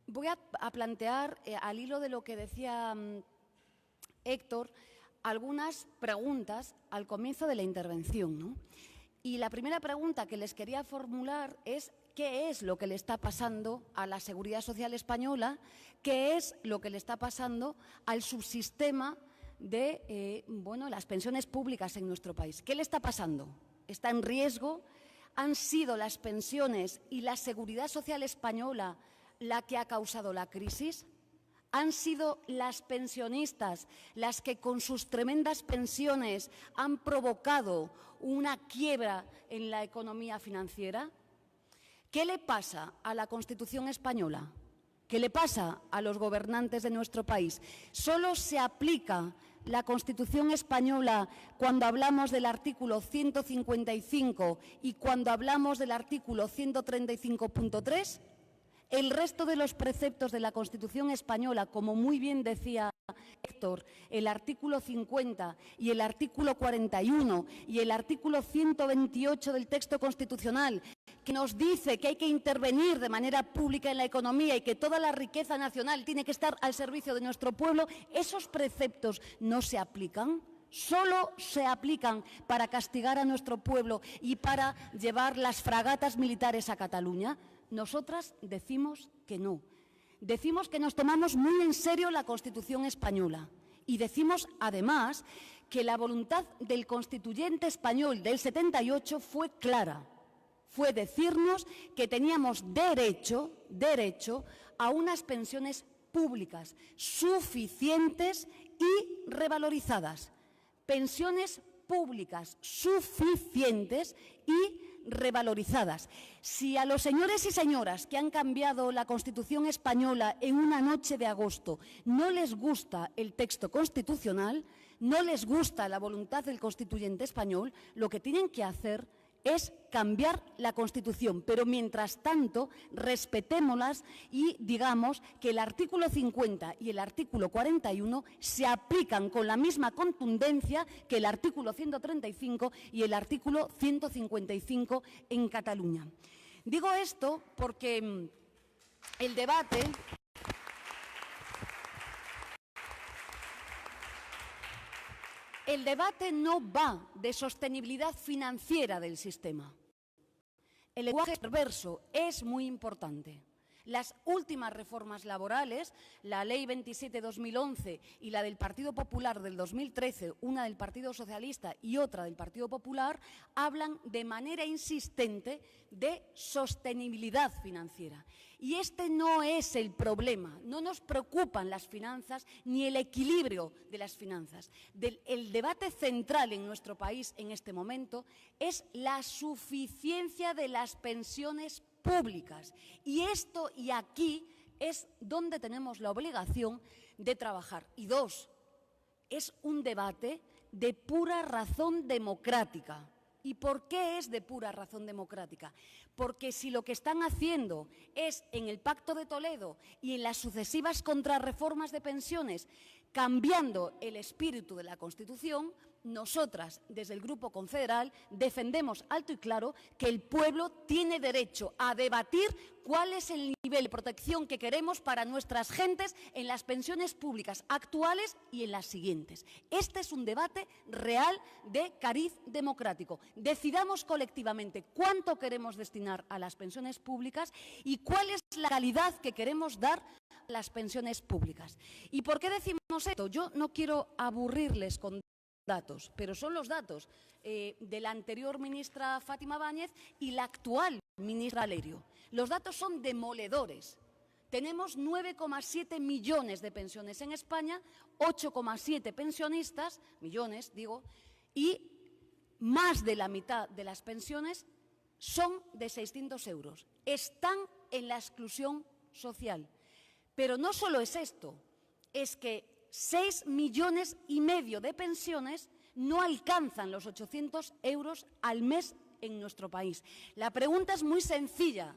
voy a plantear, al hilo de lo que decía Héctor, algunas preguntas al comienzo de la intervención, ¿no? Y la primera pregunta que les quería formular es ¿qué es lo que le está pasando a la Seguridad Social española? ¿Qué es lo que le está pasando al subsistema de las pensiones públicas en nuestro país? ¿Qué le está pasando? ¿Está en riesgo? ¿Han sido las pensiones y la Seguridad Social española la que ha causado la crisis? ¿Han sido las pensionistas las que con sus tremendas pensiones han provocado una quiebra en la economía financiera? ¿Qué le pasa a la Constitución española? ¿Qué le pasa a los gobernantes de nuestro país? ¿Solo se aplica la Constitución española cuando hablamos del artículo 155 y cuando hablamos del artículo 135.3? El resto de los preceptos de la Constitución española, como muy bien decía Héctor, el artículo 50 y el artículo 41 y el artículo 128 del texto constitucional, que nos dice que hay que intervenir de manera pública en la economía y que toda la riqueza nacional tiene que estar al servicio de nuestro pueblo, esos preceptos no se aplican. Solo se aplican para castigar a nuestro pueblo y para llevar las fragatas militares a Cataluña. Nosotras decimos que no. Decimos que nos tomamos muy en serio la Constitución española y decimos, además, que la voluntad del constituyente español del 78 fue clara. Fue decirnos que teníamos derecho a unas pensiones públicas suficientes y revalorizadas. Pensiones públicas suficientes y revalorizadas. Si a los señores y señoras que han cambiado la Constitución española en una noche de agosto no les gusta el texto constitucional, no les gusta la voluntad del constituyente español, lo que tienen que hacer es cambiar la Constitución, pero mientras tanto respetémoslas y digamos que el artículo 50 y el artículo 41 se aplican con la misma contundencia que el artículo 135 y el artículo 155 en Cataluña. Digo esto porque el debate no va de sostenibilidad financiera del sistema. El lenguaje perverso es muy importante. Las últimas reformas laborales, la Ley 27/2011 y la del Partido Popular del 2013, una del Partido Socialista y otra del Partido Popular, hablan de manera insistente de sostenibilidad financiera. Y este no es el problema, no nos preocupan las finanzas ni el equilibrio de las finanzas. El debate central en nuestro país en este momento es la suficiencia de las pensiones públicas. Y esto y aquí es donde tenemos la obligación de trabajar. Y dos, es un debate de pura razón democrática. ¿Y por qué es de pura razón democrática? Porque si lo que están haciendo es en el Pacto de Toledo y en las sucesivas contrarreformas de pensiones, cambiando el espíritu de la Constitución, nosotras, desde el Grupo Confederal, defendemos alto y claro que el pueblo tiene derecho a debatir cuál es el nivel de protección que queremos para nuestras gentes en las pensiones públicas actuales y en las siguientes. Este es un debate real de cariz democrático. Decidamos colectivamente cuánto queremos destinar a las pensiones públicas y cuál es la calidad que queremos dar a las pensiones públicas. ¿Y por qué decimos esto? Yo no quiero aburrirles con datos, pero son los datos de la anterior ministra Fátima Báñez y la actual ministra Valerio. Los datos son demoledores. Tenemos 9,7 millones de pensiones en España, 8,7 pensionistas, millones digo, y más de la mitad de las pensiones son de 600 euros. Están en la exclusión social. Pero no solo es esto, es que 6,5 millones de pensiones no alcanzan los 800 euros al mes en nuestro país. La pregunta es muy sencilla.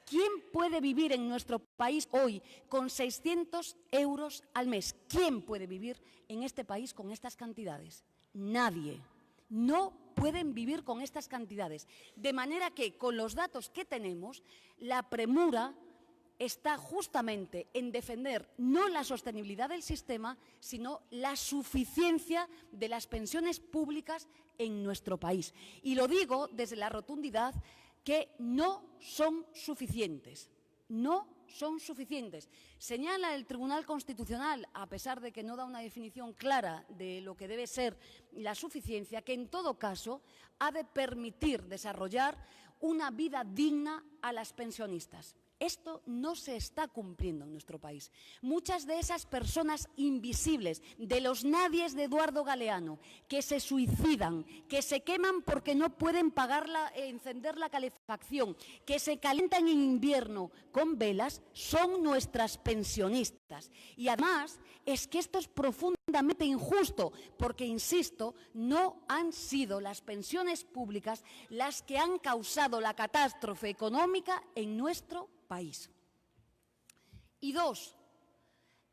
¿Quién puede vivir en nuestro país hoy con 600 euros al mes? ¿Quién puede vivir en este país con estas cantidades? Nadie. No pueden vivir con estas cantidades. De manera que, con los datos que tenemos, la premura está justamente en defender no la sostenibilidad del sistema, sino la suficiencia de las pensiones públicas en nuestro país. Y lo digo desde la rotundidad que no son suficientes. No son suficientes. Señala el Tribunal Constitucional, a pesar de que no da una definición clara de lo que debe ser la suficiencia, que en todo caso ha de permitir desarrollar una vida digna a las pensionistas. Esto no se está cumpliendo en nuestro país. Muchas de esas personas invisibles, de los nadies de Eduardo Galeano, que se suicidan, que se queman porque no pueden pagar encender la calefacción, que se calientan en invierno con velas, son nuestras pensionistas. Y además es que esto es profundamente injusto, porque, insisto, no han sido las pensiones públicas las que han causado la catástrofe económica en nuestro país. Y dos,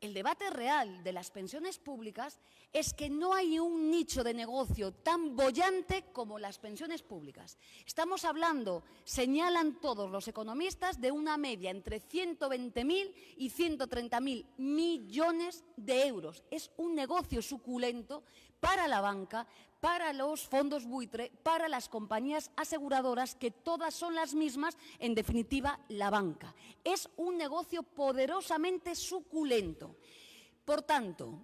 el debate real de las pensiones públicas es que no hay un nicho de negocio tan boyante como las pensiones públicas. Estamos hablando, señalan todos los economistas, de una media entre 120.000 y 130.000 millones de euros. Es un negocio suculento para la banca, para los fondos buitre, para las compañías aseguradoras, que todas son las mismas, en definitiva, la banca. Es un negocio poderosamente suculento. Por tanto,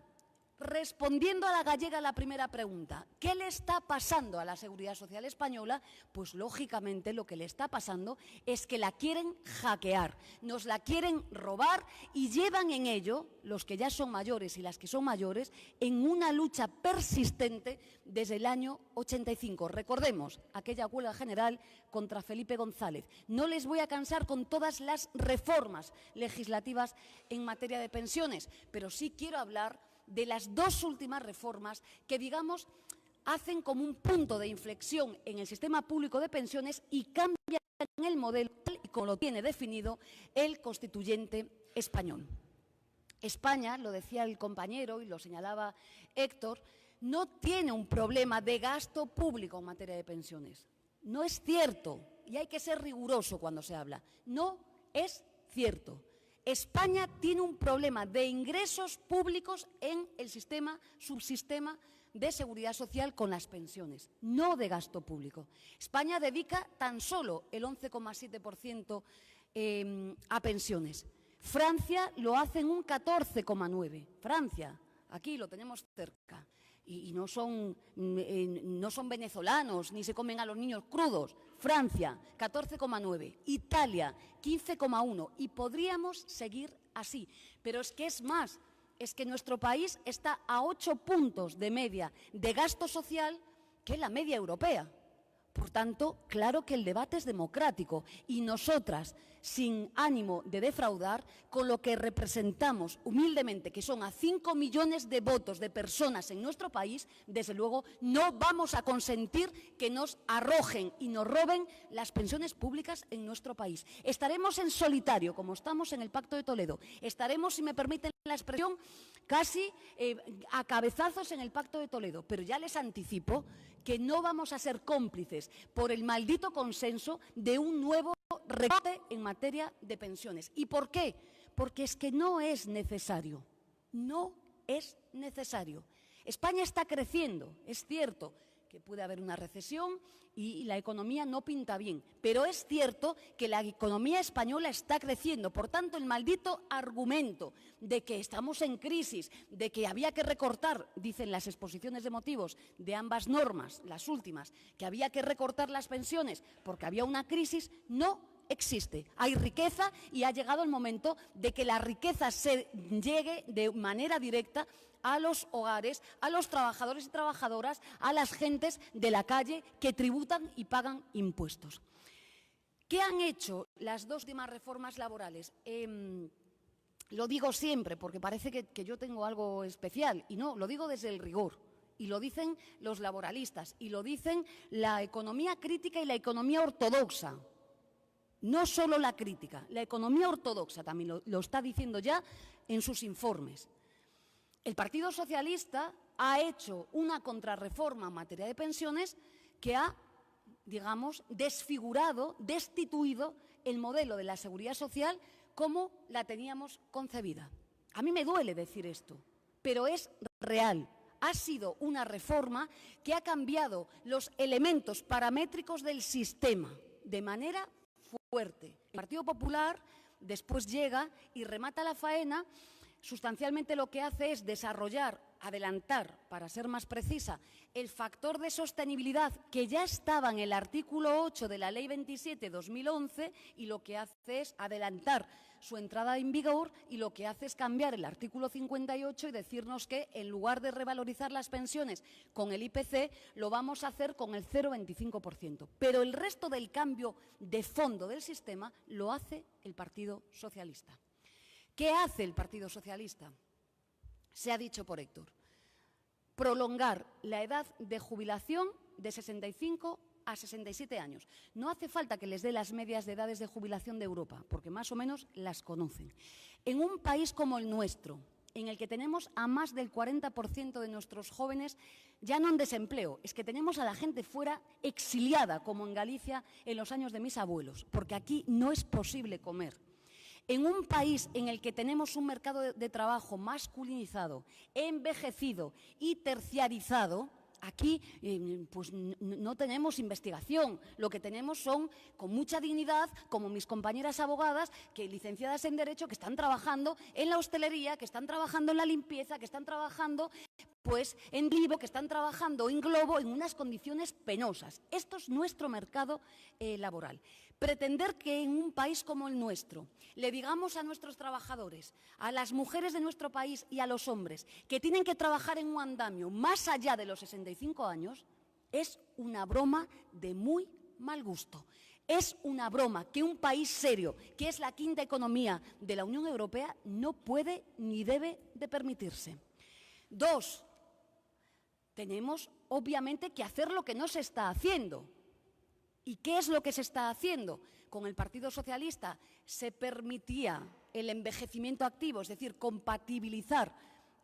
respondiendo a la gallega la primera pregunta, ¿qué le está pasando a la Seguridad Social española? Pues, lógicamente, lo que le está pasando es que la quieren hackear, nos la quieren robar y llevan en ello, los que ya son mayores y las que son mayores, en una lucha persistente desde el año 85. Recordemos aquella huelga general contra Felipe González. No les voy a cansar con todas las reformas legislativas en materia de pensiones, pero sí quiero hablar de las dos últimas reformas que, digamos, hacen como un punto de inflexión en el sistema público de pensiones y cambian el modelo y como lo tiene definido el constituyente español. España, lo decía el compañero y lo señalaba Héctor, no tiene un problema de gasto público en materia de pensiones. No es cierto, y hay que ser riguroso cuando se habla. No es cierto. España tiene un problema de ingresos públicos en el subsistema de seguridad social con las pensiones, no de gasto público. España dedica tan solo el 11,7% a pensiones. Francia lo hace en un 14,9%. Francia, aquí lo tenemos cerca. Y no son venezolanos, ni se comen a los niños crudos. Francia, 14,9%. Italia, 15,1%. Y podríamos seguir así. Pero es que es más, es que nuestro país está a 8 puntos de media de gasto social que la media europea. Por tanto, claro que el debate es democrático y nosotras, sin ánimo de defraudar, con lo que representamos humildemente, que son a 5 millones de votos de personas en nuestro país, desde luego no vamos a consentir que nos arrojen y nos roben las pensiones públicas en nuestro país. Estaremos en solitario, como estamos en el Pacto de Toledo. Estaremos, si me permiten la expresión, casi a cabezazos en el Pacto de Toledo. Pero ya les anticipo que no vamos a ser cómplices por el maldito consenso de un nuevo recorte en materia de pensiones. ¿Y por qué? Porque es que no es necesario. No es necesario. España está creciendo, es cierto que puede haber una recesión y la economía no pinta bien, pero es cierto que la economía española está creciendo. Por tanto, el maldito argumento de que estamos en crisis, de que había que recortar, dicen las exposiciones de motivos de ambas normas, las últimas, que había que recortar las pensiones porque había una crisis, no existe. Hay riqueza y ha llegado el momento de que la riqueza llegue de manera directa a los hogares, a los trabajadores y trabajadoras, a las gentes de la calle que tributan y pagan impuestos. ¿Qué han hecho las dos últimas reformas laborales? Lo digo siempre porque parece que yo tengo algo especial y no, lo digo desde el rigor. Y lo dicen los laboralistas y lo dicen la economía crítica y la economía ortodoxa. No solo la crítica, la economía ortodoxa también lo está diciendo ya en sus informes. El Partido Socialista ha hecho una contrarreforma en materia de pensiones que ha, digamos, desfigurado, destituido el modelo de la seguridad social como la teníamos concebida. A mí me duele decir esto, pero es real. Ha sido una reforma que ha cambiado los elementos paramétricos del sistema de manera fuerte. El Partido Popular después llega y remata la faena. Sustancialmente lo que hace es desarrollar, adelantar, para ser más precisa, el factor de sostenibilidad que ya estaba en el artículo 8 de la Ley 27/2011 y lo que hace es adelantar su entrada en vigor y lo que hace es cambiar el artículo 58 y decirnos que en lugar de revalorizar las pensiones con el IPC, lo vamos a hacer con el 0,25%. Pero el resto del cambio de fondo del sistema lo hace el Partido Socialista. ¿Qué hace el Partido Socialista? Se ha dicho por Héctor. Prolongar la edad de jubilación de 65 a 67 años. No hace falta que les dé las medias de edades de jubilación de Europa, porque más o menos las conocen. En un país como el nuestro, en el que tenemos a más del 40% de nuestros jóvenes ya no en desempleo, es que tenemos a la gente fuera exiliada, como en Galicia en los años de mis abuelos, porque aquí no es posible comer. En un país en el que tenemos un mercado de trabajo masculinizado, envejecido y terciarizado, aquí pues no tenemos investigación, lo que tenemos son, con mucha dignidad, como mis compañeras abogadas, que licenciadas en Derecho, que están trabajando en la hostelería, que están trabajando en la limpieza, que están trabajando pues en Vivo, que están trabajando en Globo en unas condiciones penosas. Esto es nuestro mercado laboral. Pretender que en un país como el nuestro le digamos a nuestros trabajadores, a las mujeres de nuestro país y a los hombres que tienen que trabajar en un andamio más allá de los 65 años, es una broma de muy mal gusto. Es una broma que un país serio, que es la quinta economía de la Unión Europea, no puede ni debe de permitirse. Dos, tenemos obviamente que hacer lo que no se está haciendo. ¿Y qué es lo que se está haciendo? Con el Partido Socialista se permitía el envejecimiento activo, es decir, compatibilizar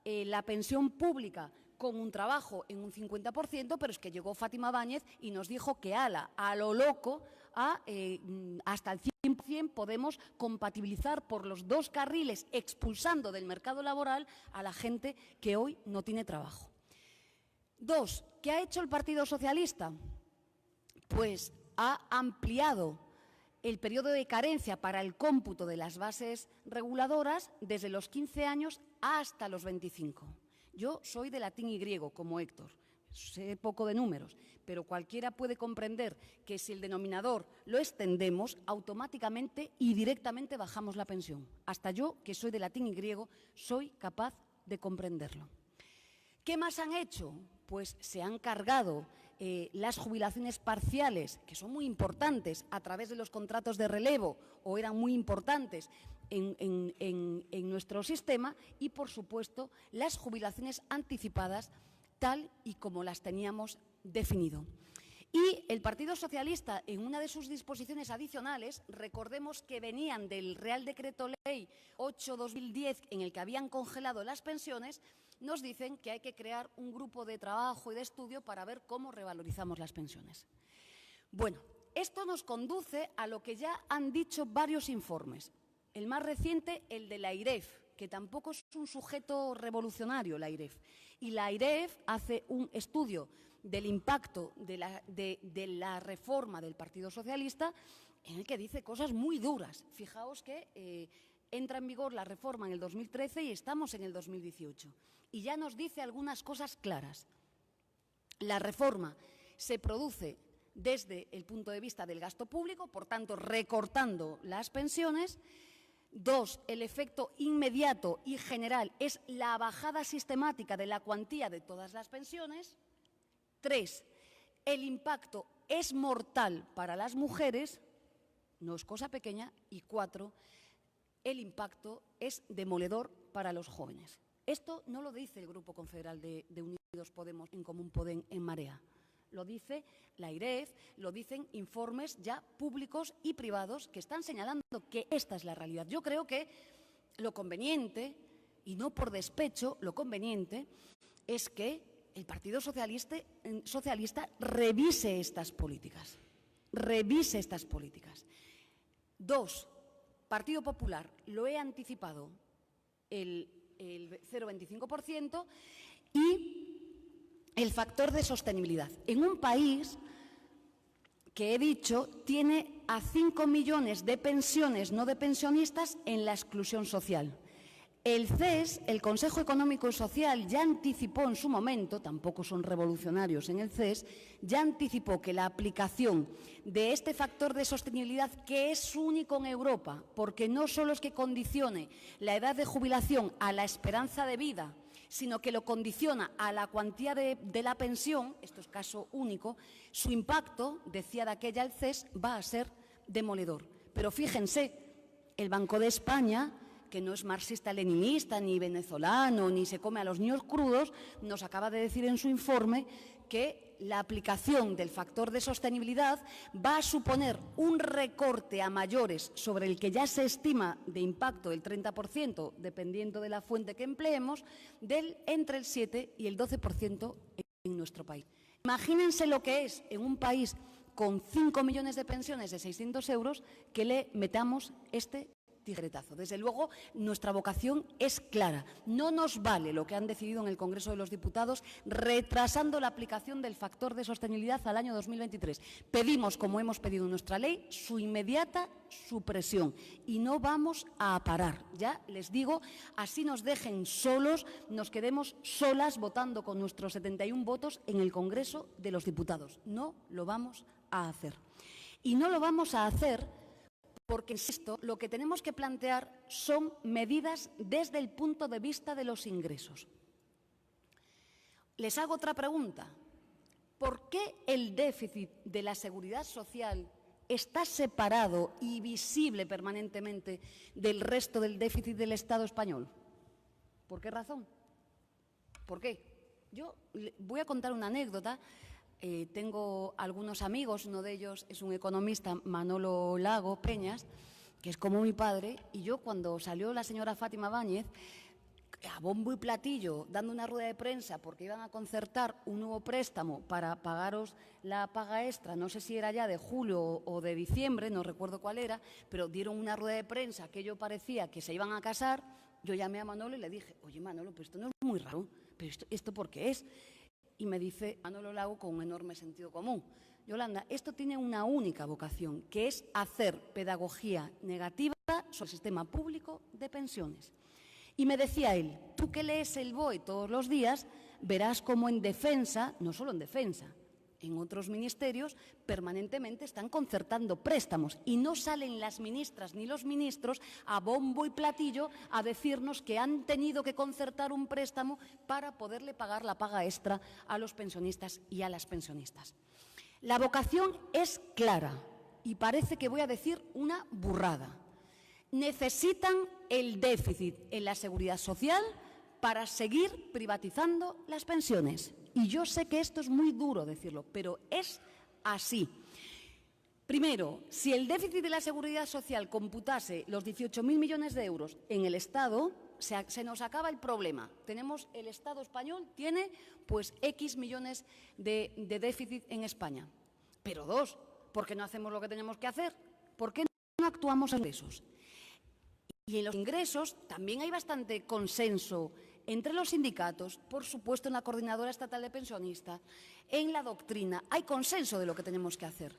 la pensión pública con un trabajo en un 50%, pero es que llegó Fátima Báñez y nos dijo que a lo loco, hasta el 100% podemos compatibilizar por los dos carriles, expulsando del mercado laboral a la gente que hoy no tiene trabajo. Dos, ¿qué ha hecho el Partido Socialista? Pues ha ampliado el periodo de carencia para el cómputo de las bases reguladoras desde los 15 años hasta los 25. Yo soy de latín y griego, como Héctor, sé poco de números, pero cualquiera puede comprender que si el denominador lo extendemos, automáticamente y directamente bajamos la pensión. Hasta yo, que soy de latín y griego, soy capaz de comprenderlo. ¿Qué más han hecho? Pues se han cargado las jubilaciones parciales, que son muy importantes a través de los contratos de relevo, o eran muy importantes en nuestro sistema, y, por supuesto, las jubilaciones anticipadas tal y como las teníamos definido. Y el Partido Socialista, en una de sus disposiciones adicionales, recordemos que venían del Real Decreto Ley 8/2010, en el que habían congelado las pensiones, nos dicen que hay que crear un grupo de trabajo y de estudio para ver cómo revalorizamos las pensiones. Bueno, esto nos conduce a lo que ya han dicho varios informes. El más reciente, el de la AIREF, que tampoco es un sujeto revolucionario, la AIREF. Y la AIREF hace un estudio del impacto de la reforma del Partido Socialista, en el que dice cosas muy duras. Fijaos que entra en vigor la reforma en el 2013 y estamos en el 2018. Y ya nos dice algunas cosas claras. La reforma se produce desde el punto de vista del gasto público, por tanto, recortando las pensiones. Dos, el efecto inmediato y general es la bajada sistemática de la cuantía de todas las pensiones. Tres, el impacto es mortal para las mujeres, no es cosa pequeña. Y cuatro, el impacto es demoledor para los jóvenes. Esto no lo dice el Grupo Confederal de Unidos Podemos, en Común Podem, en Marea. Lo dice la AIREF, lo dicen informes ya públicos y privados que están señalando que esta es la realidad. Yo creo que lo conveniente, y no por despecho, lo conveniente es que el Partido Socialista revise estas políticas. Revise estas políticas. Dos, Partido Popular lo he anticipado el 0,25% y el factor de sostenibilidad. En un país que he dicho tiene a 5 millones de pensiones no de pensionistas en la exclusión social. El CES, el Consejo Económico y Social, ya anticipó en su momento, tampoco son revolucionarios en el CES, ya anticipó que la aplicación de este factor de sostenibilidad, que es único en Europa, porque no solo es que condicione la edad de jubilación a la esperanza de vida, sino que lo condiciona a la cuantía de la pensión, esto es caso único, su impacto, decía de aquella el CES, va a ser demoledor. Pero fíjense, el Banco de España, que no es marxista-leninista, ni venezolano, ni se come a los niños crudos, nos acaba de decir en su informe que la aplicación del factor de sostenibilidad va a suponer un recorte a mayores sobre el que ya se estima de impacto del 30%, dependiendo de la fuente que empleemos, entre el 7 y el 12% en nuestro país. Imagínense lo que es en un país con 5 millones de pensiones de 600 euros que le metamos este tijeretazo. Desde luego, nuestra vocación es clara. No nos vale lo que han decidido en el Congreso de los Diputados, retrasando la aplicación del factor de sostenibilidad al año 2023. Pedimos, como hemos pedido en nuestra ley, su inmediata supresión y no vamos a parar. Ya les digo, así nos dejen solos, nos quedemos solas votando con nuestros 71 votos en el Congreso de los Diputados. No lo vamos a hacer. Y no lo vamos a hacer porque, insisto, lo que tenemos que plantear son medidas desde el punto de vista de los ingresos. Les hago otra pregunta. ¿Por qué el déficit de la seguridad social está separado y visible permanentemente del resto del déficit del Estado español? ¿Por qué razón? ¿Por qué? Yo voy a contar una anécdota. Tengo algunos amigos, uno de ellos es un economista, Manolo Lago Peñas, que es como mi padre, y yo cuando salió la señora Fátima Báñez, a bombo y platillo, dando una rueda de prensa porque iban a concertar un nuevo préstamo para pagaros la paga extra, no sé si era ya de julio o de diciembre, no recuerdo cuál era, pero dieron una rueda de prensa, aquello parecía que se iban a casar. Yo llamé a Manolo y le dije, oye Manolo, pero esto no es muy raro, pero ¿esto por qué es? Y me dice Manolo Lago con un enorme sentido común: Yolanda, esto tiene una única vocación, que es hacer pedagogía negativa sobre el sistema público de pensiones. Y me decía él, tú que lees el BOE todos los días, verás cómo en defensa, no solo en defensa, en otros ministerios permanentemente están concertando préstamos y no salen las ministras ni los ministros a bombo y platillo a decirnos que han tenido que concertar un préstamo para poderle pagar la paga extra a los pensionistas y a las pensionistas. La vocación es clara y parece que voy a decir una burrada. Necesitan el déficit en la seguridad social para seguir privatizando las pensiones. Y yo sé que esto es muy duro decirlo, pero es así. Primero, si el déficit de la seguridad social computase los 18.000 millones de euros en el Estado, se nos acaba el problema. El Estado español tiene pues X millones de déficit en España. Pero dos, ¿por qué no hacemos lo que tenemos que hacer? ¿Por qué no actuamos en ingresos? Y en los ingresos también hay bastante consenso entre los sindicatos, por supuesto en la Coordinadora Estatal de Pensionistas, en la doctrina. Hay consenso de lo que tenemos que hacer.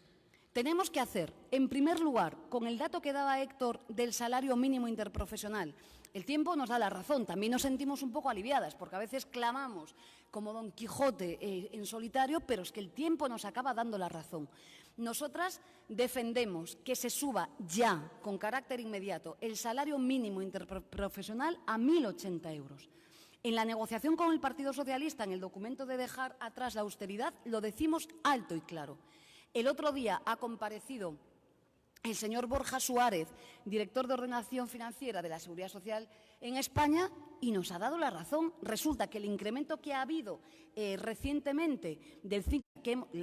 Tenemos que hacer, en primer lugar, con el dato que daba Héctor del salario mínimo interprofesional. El tiempo nos da la razón, también nos sentimos un poco aliviadas, porque a veces clamamos como Don Quijote en solitario, pero es que el tiempo nos acaba dando la razón. Nosotras defendemos que se suba ya, con carácter inmediato, el salario mínimo interprofesional a 1.080 euros. En la negociación con el Partido Socialista, en el documento de dejar atrás la austeridad, lo decimos alto y claro. El otro día ha comparecido el señor Borja Suárez, director de Ordenación Financiera de la Seguridad Social en España, y nos ha dado la razón. Resulta que el incremento que ha habido recientemente del 5%,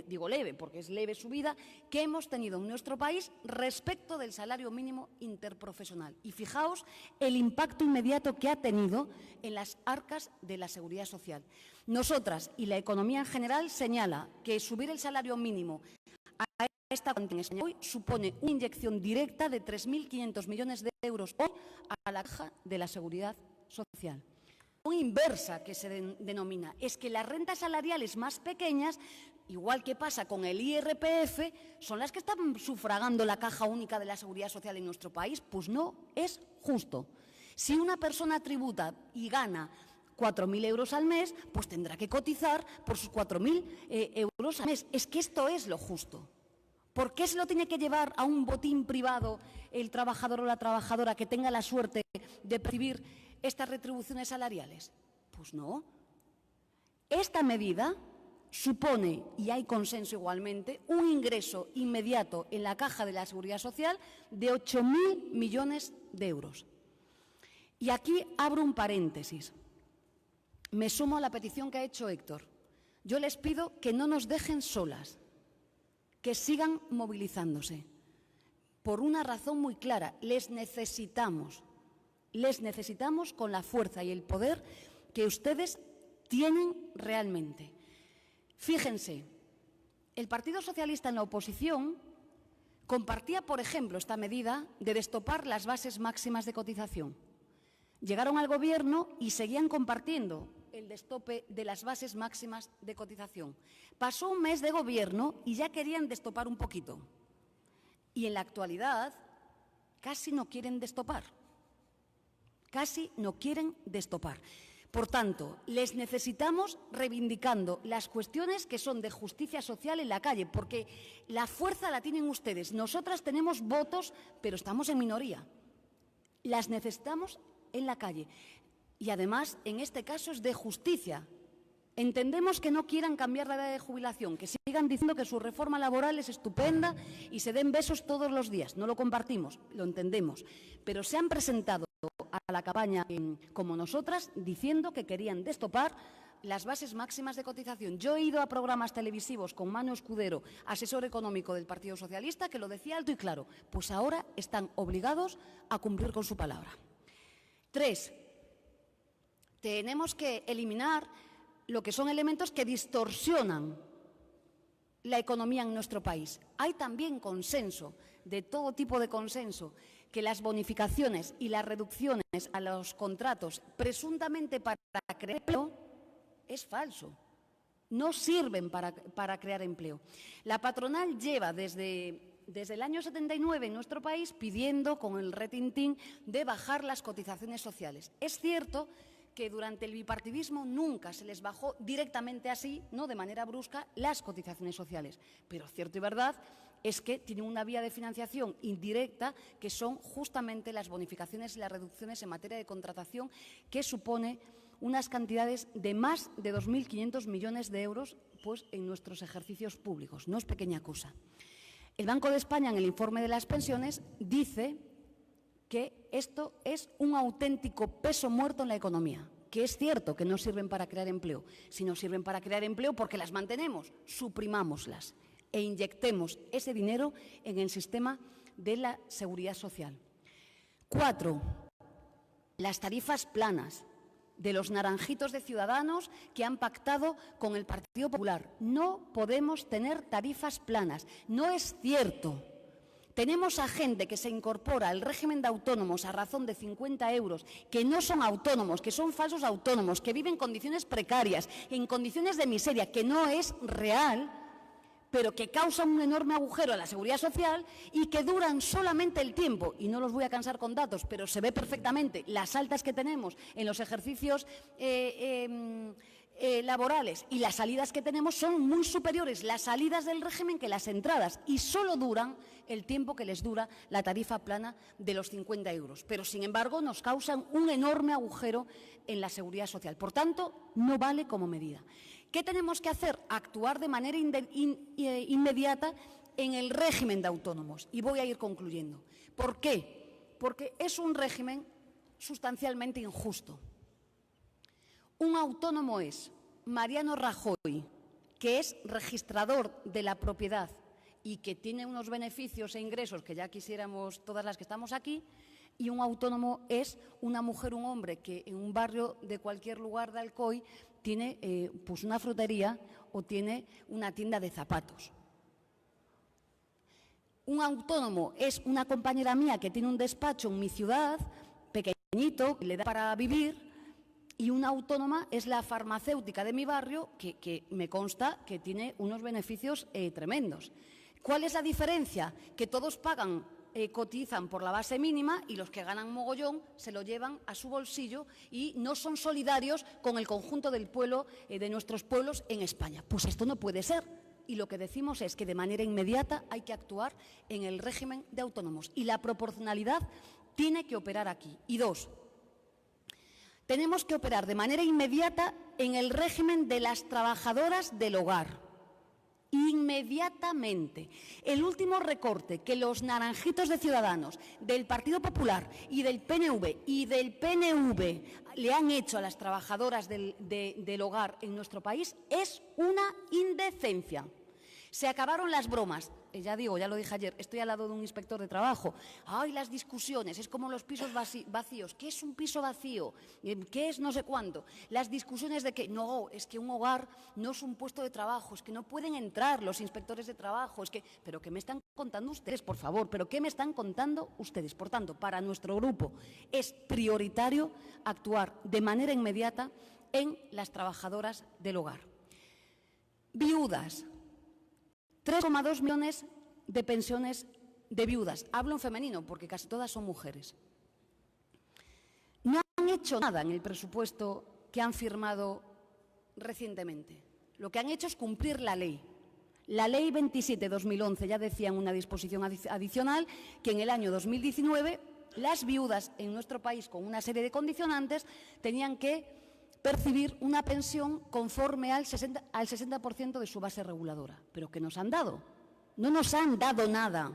digo leve porque es leve subida, que hemos tenido en nuestro país respecto del salario mínimo interprofesional. Y fijaos el impacto inmediato que ha tenido en las arcas de la Seguridad Social. Nosotras y la economía en general señala que subir el salario mínimo a esta cuantía en España hoy supone una inyección directa de 3.500 millones de euros hoy a la caja de la Seguridad Social. Una inversa que se denomina es que las rentas salariales más pequeñas, igual que pasa con el IRPF, son las que están sufragando la caja única de la Seguridad Social en nuestro país. Pues no es justo. Si una persona tributa y gana 4.000 euros al mes, pues tendrá que cotizar por sus 4.000 euros al mes. Es que esto es lo justo. ¿Por qué se lo tiene que llevar a un botín privado el trabajador o la trabajadora que tenga la suerte de percibir estas retribuciones salariales? Pues no. Esta medida supone, y hay consenso igualmente, un ingreso inmediato en la caja de la Seguridad Social de 8.000 millones de euros. Y aquí abro un paréntesis. Me sumo a la petición que ha hecho Héctor. Yo les pido que no nos dejen solas, que sigan movilizándose. Por una razón muy clara, les necesitamos con la fuerza y el poder que ustedes tienen realmente. Fíjense, el Partido Socialista en la oposición compartía, por ejemplo, esta medida de destopar las bases máximas de cotización. Llegaron al Gobierno y seguían compartiendo el destope de las bases máximas de cotización. Pasó un mes de Gobierno y ya querían destopar un poquito. Y en la actualidad casi no quieren destopar. Casi no quieren destopar. Por tanto, les necesitamos reivindicando las cuestiones que son de justicia social en la calle, porque la fuerza la tienen ustedes. Nosotras tenemos votos, pero estamos en minoría. Las necesitamos en la calle. Y además, en este caso, es de justicia. Entendemos que no quieran cambiar la edad de jubilación, que sigan diciendo que su reforma laboral es estupenda y se den besos todos los días. No lo compartimos, lo entendemos. Pero se han presentado a la campaña como nosotras diciendo que querían destopar las bases máximas de cotización. Yo he ido a programas televisivos con Manu Escudero, asesor económico del Partido Socialista, que lo decía alto y claro. Pues ahora están obligados a cumplir con su palabra. 3. Tenemos que eliminar lo que son elementos que distorsionan la economía en nuestro país. Hay también consenso, de todo tipo de consenso, que las bonificaciones y las reducciones a los contratos presuntamente para crear empleo es falso. No sirven para crear empleo. La patronal lleva desde el año 79 en nuestro país pidiendo con el retintín de bajar las cotizaciones sociales. Es cierto que durante el bipartidismo nunca se les bajó directamente así, no de manera brusca, las cotizaciones sociales. Pero cierto y verdad es que tienen una vía de financiación indirecta que son justamente las bonificaciones y las reducciones en materia de contratación, que supone unas cantidades de más de 2.500 millones de euros pues, en nuestros ejercicios públicos. No es pequeña cosa. El Banco de España, en el informe de las pensiones, dice que esto es un auténtico peso muerto en la economía, que es cierto que no sirven para crear empleo. Si no sirven para crear empleo, porque las mantenemos, suprimámoslas e inyectemos ese dinero en el sistema de la seguridad social. 4. Las tarifas planas de los naranjitos de Ciudadanos que han pactado con el Partido Popular. No podemos tener tarifas planas. No es cierto. Tenemos a gente que se incorpora al régimen de autónomos a razón de 50 euros, que no son autónomos, que son falsos autónomos, que viven en condiciones precarias, en condiciones de miseria, que no es real, pero que causan un enorme agujero a la seguridad social y que duran solamente el tiempo. Y no los voy a cansar con datos, pero se ve perfectamente las altas que tenemos en los ejercicios laborales y las salidas que tenemos son muy superiores las salidas del régimen que las entradas y solo duran el tiempo que les dura la tarifa plana de los 50 euros. Pero, sin embargo, nos causan un enorme agujero en la seguridad social. Por tanto, no vale como medida. ¿Qué tenemos que hacer? Actuar de manera inmediata en el régimen de autónomos. Y voy a ir concluyendo. ¿Por qué? Porque es un régimen sustancialmente injusto. Un autónomo es Mariano Rajoy, que es registrador de la propiedad y que tiene unos beneficios e ingresos que ya quisiéramos todas las que estamos aquí, y un autónomo es una mujer o un hombre que en un barrio de cualquier lugar de Alcoy tiene pues una frutería o tiene una tienda de zapatos. Un autónomo es una compañera mía que tiene un despacho en mi ciudad, pequeñito, que le da para vivir, y una autónoma es la farmacéutica de mi barrio, que me consta que tiene unos beneficios tremendos. ¿Cuál es la diferencia? Que todos pagan, cotizan por la base mínima y los que ganan mogollón se lo llevan a su bolsillo y no son solidarios con el conjunto del pueblo, de nuestros pueblos en España. Pues esto no puede ser. Y lo que decimos es que de manera inmediata hay que actuar en el régimen de autónomos. Y la proporcionalidad tiene que operar aquí. Y dos, tenemos que operar de manera inmediata en el régimen de las trabajadoras del hogar. Inmediatamente. El último recorte que los naranjitos de Ciudadanos, del Partido Popular y del PNV le han hecho a las trabajadoras del hogar en nuestro país es una indecencia. Se acabaron las bromas. Ya digo, ya lo dije ayer, estoy al lado de un inspector de trabajo. ¡Ay, las discusiones! Es como los pisos vacíos. ¿Qué es un piso vacío? ¿Qué es no sé cuánto? Las discusiones de que no, es que un hogar no es un puesto de trabajo, es que no pueden entrar los inspectores de trabajo, es que… ¿Pero qué me están contando ustedes, por favor? ¿Pero qué me están contando ustedes? Por tanto, para nuestro grupo es prioritario actuar de manera inmediata en las trabajadoras del hogar. Viudas. 3,2 millones de pensiones de viudas. Hablo en femenino porque casi todas son mujeres. No han hecho nada en el presupuesto que han firmado recientemente. Lo que han hecho es cumplir la ley. La Ley 27/2011 ya decía en una disposición adicional que en el año 2019 las viudas en nuestro país con una serie de condicionantes tenían que percibir una pensión conforme al 60% de su base reguladora. ¿Pero qué nos han dado? No nos han dado nada.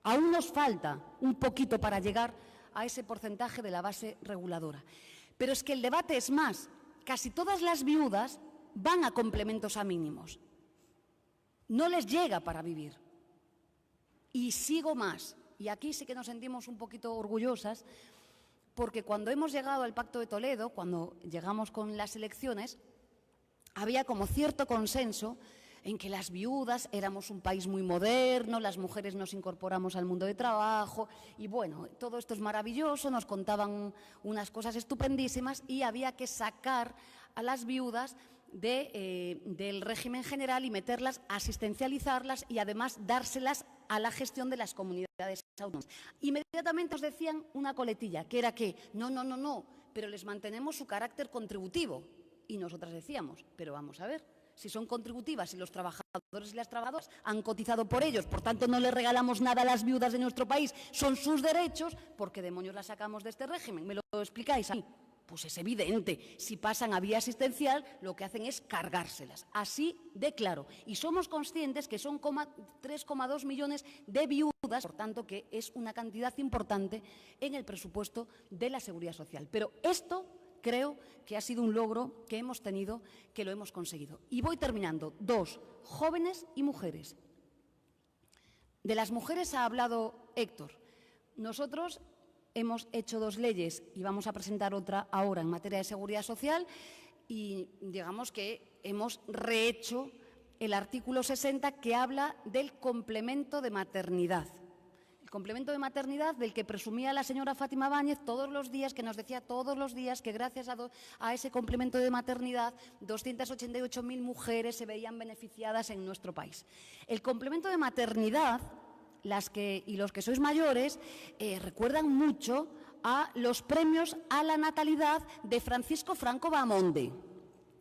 Aún nos falta un poquito para llegar a ese porcentaje de la base reguladora. Pero es que el debate es más. Casi todas las viudas van a complementos a mínimos. No les llega para vivir. Y sigo más. Y aquí sí que nos sentimos un poquito orgullosas, porque cuando hemos llegado al Pacto de Toledo, cuando llegamos con las elecciones, había como cierto consenso en que las viudas éramos un país muy moderno, las mujeres nos incorporamos al mundo de trabajo y bueno, todo esto es maravilloso, nos contaban unas cosas estupendísimas y había que sacar a las viudas del régimen general y meterlas, asistencializarlas y además dárselas a la gestión de las comunidades autónomas. Inmediatamente nos decían una coletilla, que era que no, pero les mantenemos su carácter contributivo. Y nosotras decíamos, pero vamos a ver, si son contributivas y los trabajadores y las trabajadoras han cotizado por ellos, por tanto no les regalamos nada a las viudas de nuestro país, son sus derechos, ¿por qué demonios las sacamos de este régimen? ¿Me lo explicáis a mí? Pues es evidente, si pasan a vía asistencial, lo que hacen es cargárselas, así de claro. Y somos conscientes que son 3,2 millones de viudas, por tanto que es una cantidad importante en el presupuesto de la Seguridad Social. Pero esto creo que ha sido un logro que hemos tenido, que lo hemos conseguido. Y voy terminando. 2, jóvenes y mujeres. De las mujeres ha hablado Héctor. Nosotros hemos hecho 2 leyes y vamos a presentar otra ahora en materia de seguridad social y digamos que hemos rehecho el artículo 60 que habla del complemento de maternidad. El complemento de maternidad del que presumía la señora Fátima Báñez todos los días, que nos decía todos los días que gracias a ese complemento de maternidad 288.000 mujeres se veían beneficiadas en nuestro país. El complemento de maternidad, y los que sois mayores, recuerdan mucho a los premios a la natalidad de Francisco Franco Bahamonde.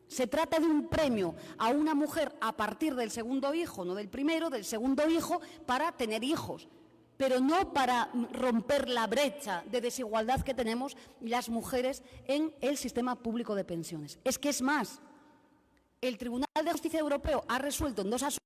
Se trata de un premio a una mujer a partir del segundo hijo, no del primero, del segundo hijo, para tener hijos, pero no para romper la brecha de desigualdad que tenemos las mujeres en el sistema público de pensiones. Es que es más. El Tribunal de Justicia Europeo ha resuelto en 2 asuntos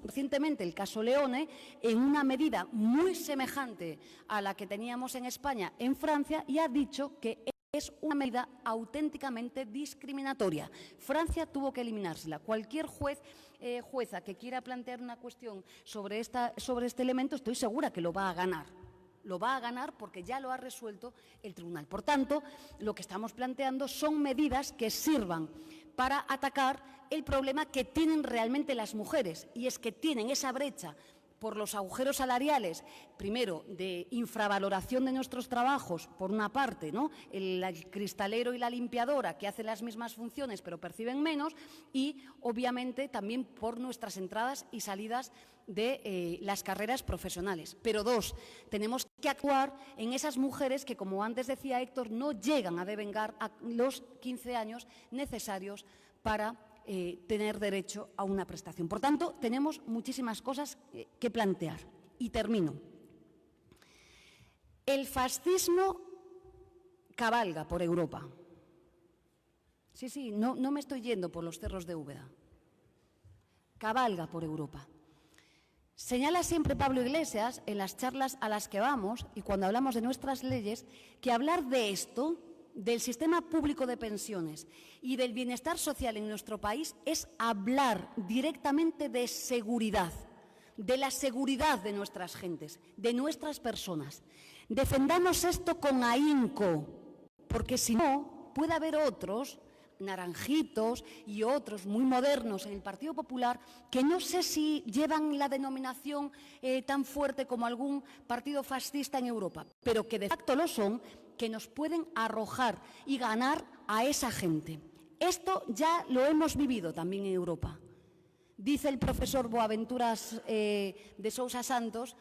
recientemente el caso Leone en una medida muy semejante a la que teníamos en España en Francia y ha dicho que es una medida auténticamente discriminatoria. Francia tuvo que eliminársela. Cualquier jueza que quiera plantear una cuestión sobre este elemento, estoy segura que lo va a ganar. Lo va a ganar porque ya lo ha resuelto el tribunal. Por tanto, lo que estamos planteando son medidas que sirvan para atacar el problema que tienen realmente las mujeres, y es que tienen esa brecha por los agujeros salariales, primero, de infravaloración de nuestros trabajos, por una parte, ¿no? El cristalero y la limpiadora, que hacen las mismas funciones pero perciben menos, y, obviamente, también por nuestras entradas y salidas de las carreras profesionales. Pero dos, tenemos que actuar en esas mujeres que, como antes decía Héctor, no llegan a devengar a los 15 años necesarios para tener derecho a una prestación. Por tanto, tenemos muchísimas cosas que plantear. Y termino. El fascismo cabalga por Europa. Sí, no me estoy yendo por los cerros de Úbeda. Cabalga por Europa. Señala siempre Pablo Iglesias, en las charlas a las que vamos y cuando hablamos de nuestras leyes, que hablar de esto, del sistema público de pensiones y del bienestar social en nuestro país, es hablar directamente de seguridad, de la seguridad de nuestras gentes, de nuestras personas. Defendamos esto con ahínco, porque si no, puede haber otros, naranjitos y otros muy modernos en el Partido Popular, que no sé si llevan la denominación tan fuerte como algún partido fascista en Europa, pero que de facto lo son, que nos pueden arrojar y ganar a esa gente. Esto ya lo hemos vivido también en Europa. Dice el profesor Boaventuras de Sousa Santos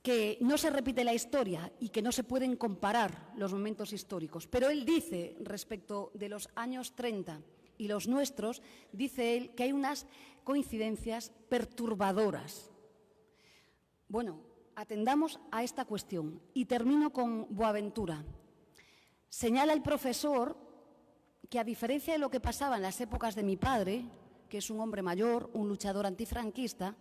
que no se repite la historia y que no se pueden comparar los momentos históricos. Pero él dice, respecto de los años 30 y los nuestros, dice él que hay unas coincidencias perturbadoras. Bueno, atendamos a esta cuestión y termino con Boaventura. Señala el profesor que, a diferencia de lo que pasaba en las épocas de mi padre, que es un hombre mayor, un luchador antifranquista,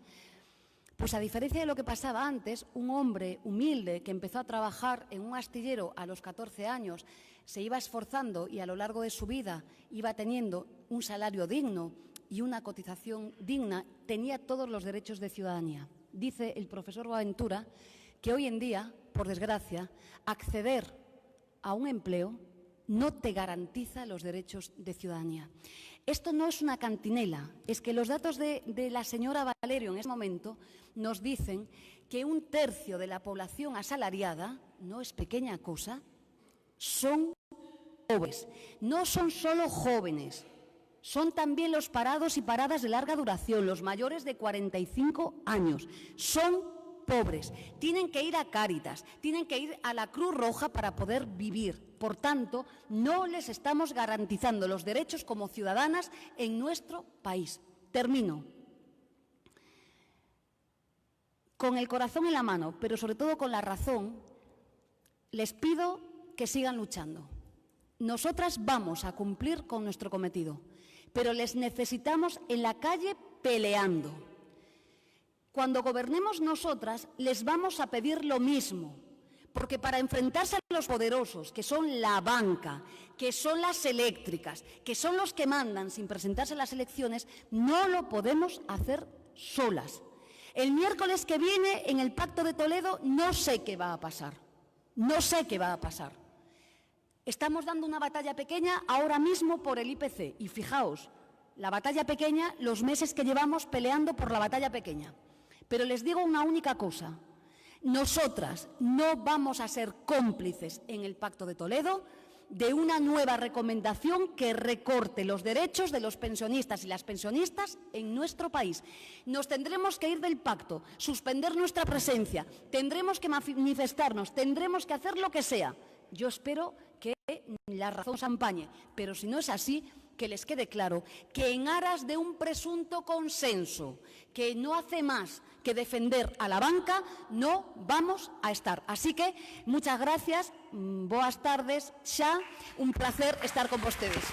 pues a diferencia de lo que pasaba antes, un hombre humilde que empezó a trabajar en un astillero a los 14 años, se iba esforzando y a lo largo de su vida iba teniendo un salario digno y una cotización digna, tenía todos los derechos de ciudadanía. Dice el profesor Boaventura que hoy en día, por desgracia, acceder a un empleo no te garantiza los derechos de ciudadanía. Esto no es una cantinela, es que los datos de la señora Valerio en ese momento nos dicen que 1/3 de la población asalariada, no es pequeña cosa, son pobres. No son solo jóvenes, son también los parados y paradas de larga duración, los mayores de 45 años. Son pobres, tienen que ir a Cáritas, tienen que ir a la Cruz Roja para poder vivir. Por tanto, no les estamos garantizando los derechos como ciudadanas en nuestro país. Termino. Con el corazón en la mano, pero sobre todo con la razón, les pido que sigan luchando. Nosotras vamos a cumplir con nuestro cometido, pero les necesitamos en la calle peleando. Cuando gobernemos nosotras, les vamos a pedir lo mismo, porque para enfrentarse a los poderosos, que son la banca, que son las eléctricas, que son los que mandan sin presentarse a las elecciones, no lo podemos hacer solas. El miércoles que viene, en el Pacto de Toledo, no sé qué va a pasar. No sé qué va a pasar. Estamos dando una batalla pequeña ahora mismo por el IPC. Y fijaos, la batalla pequeña, los meses que llevamos peleando por la batalla pequeña. Pero les digo una única cosa. Nosotras no vamos a ser cómplices en el Pacto de Toledo de una nueva recomendación que recorte los derechos de los pensionistas y las pensionistas en nuestro país. Nos tendremos que ir del pacto, suspender nuestra presencia, tendremos que manifestarnos, tendremos que hacer lo que sea. Yo espero que la razón se empañe, pero si no es así, que les quede claro que en aras de un presunto consenso que no hace más que defender a la banca, no vamos a estar. Así que, muchas gracias, boas tardes, xa, un placer estar con vostedes.